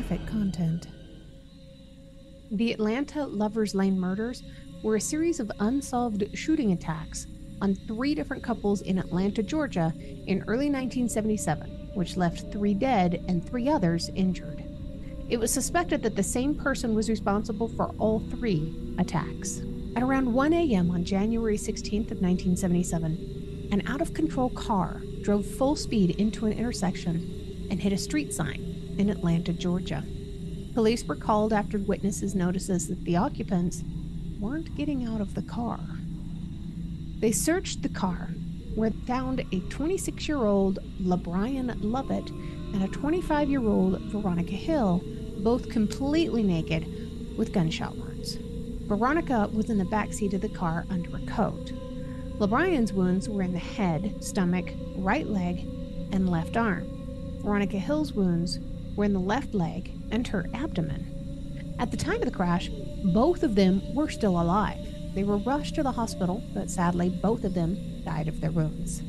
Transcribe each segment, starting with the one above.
graphic content. The Atlanta Lovers Lane murders were a series of unsolved shooting attacks on 3 different couples in Atlanta, Georgia in early 1977, which left 3 dead and 3 others injured. It was suspected that the same person was responsible for all 3 attacks. At around 1 a.m. on January 16th of 1977, an out-of-control car drove full speed into an intersection and hit a street sign in Atlanta, Georgia. Police were called after witnesses noticed that the occupants weren't getting out of the car. They searched the car, where they found a 26-year-old LeBrian Lovett and a 25-year-old Veronica Hill, both completely naked with gunshot wounds. Veronica was in the backseat of the car under a coat. LeBrian's wounds were in the head, stomach, right leg, and left arm. Veronica Hill's wounds were in the left leg and her abdomen. At the time of the crash, both of them were still alive. They were rushed to the hospital, but sadly, both of them died of their wounds.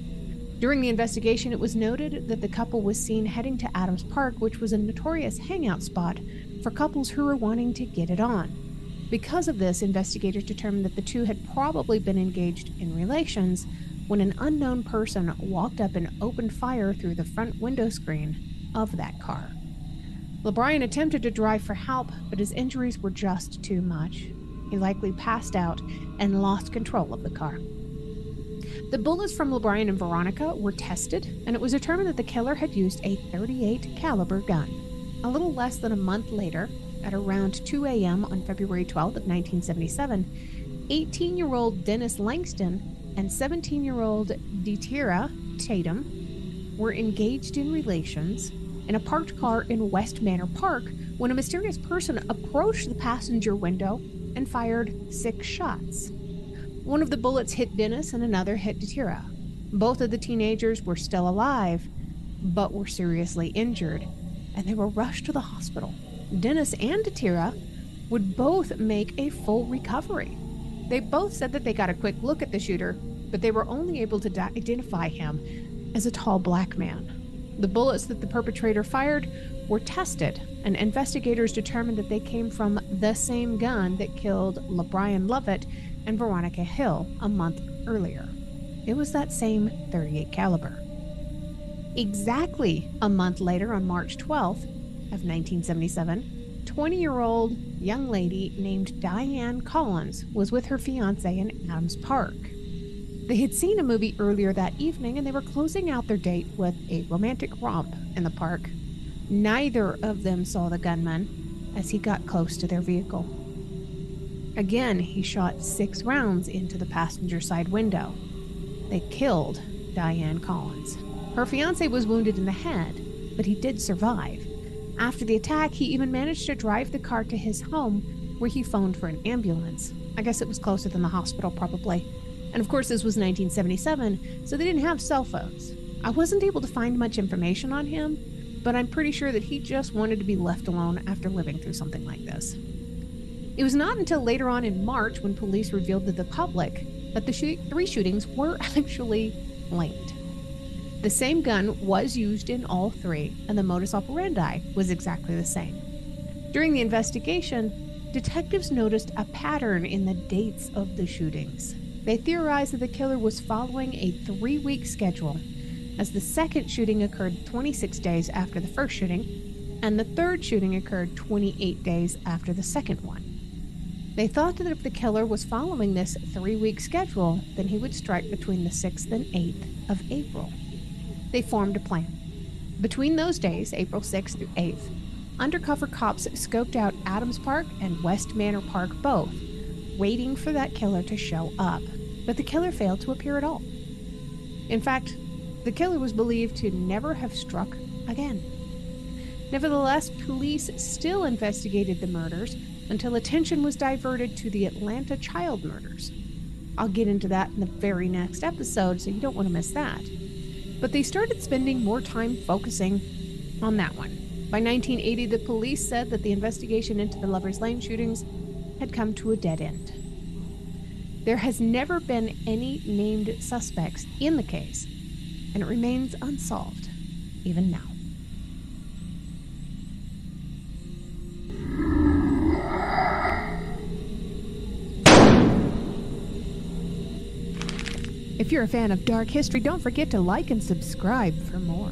During the investigation, it was noted that the couple was seen heading to Adams Park, which was a notorious hangout spot for couples who were wanting to get it on. Because of this, investigators determined that the two had probably been engaged in relations when an unknown person walked up and opened fire through the front window screen of that car. LeBrian attempted to drive for help, but his injuries were just too much. He likely passed out and lost control of the car. The bullets from LeBrian and Veronica were tested, and it was determined that the killer had used a .38 caliber gun. A little less than a month later, at around 2 a.m. on February 12th of 1977, 18-year-old Dennis Langston and 17-year-old Detira Tatum were engaged in relations in a parked car in West Manor Park when a mysterious person approached the passenger window and fired 6 shots. One of the bullets hit Dennis and another hit Detira. Both of the teenagers were still alive, but were seriously injured, and they were rushed to the hospital. Dennis and Detira would both make a full recovery. They both said that they got a quick look at the shooter, but they were only able to identify him as a tall black man. The bullets that the perpetrator fired were tested, and investigators determined that they came from the same gun that killed LeBrian Lovett and Veronica Hill a month earlier. It was that same .38 caliber. Exactly a month later, on March 12th of 1977, 20-year-old young lady named Diane Collins was with her fiancé in Adams Park. They had seen a movie earlier that evening, and they were closing out their date with a romantic romp in the park. Neither of them saw the gunman as he got close to their vehicle. Again, he shot 6 rounds into the passenger side window. They killed Diane Collins. Her fiancé was wounded in the head, but he did survive. After the attack, he even managed to drive the car to his home, where he phoned for an ambulance. I guess it was closer than the hospital, probably. And of course, this was 1977, so they didn't have cell phones. I wasn't able to find much information on him, but I'm pretty sure that he just wanted to be left alone after living through something like this. It was not until later on in March when police revealed to the public that the 3 shootings were actually linked. The same gun was used in all 3, and the modus operandi was exactly the same. During the investigation, detectives noticed a pattern in the dates of the shootings. They theorized that the killer was following a 3-week schedule, as the second shooting occurred 26 days after the first shooting, and the third shooting occurred 28 days after the second one. They thought that if the killer was following this 3-week schedule, then he would strike between the 6th and 8th of April. They formed a plan. Between those days, April 6th through 8th, undercover cops scoped out Adams Park and West Manor Park both, waiting for that killer to show up, but the killer failed to appear at all. In fact, the killer was believed to never have struck again. Nevertheless, police still investigated the murders until attention was diverted to the Atlanta child murders. I'll get into that in the very next episode, so you don't want to miss that. But they started spending more time focusing on that one. By 1980, the police said that the investigation into the Lovers Lane shootings had come to a dead end. There has never been any named suspects in the case, and it remains unsolved, even now. If you're a fan of dark history, don't forget to like and subscribe for more.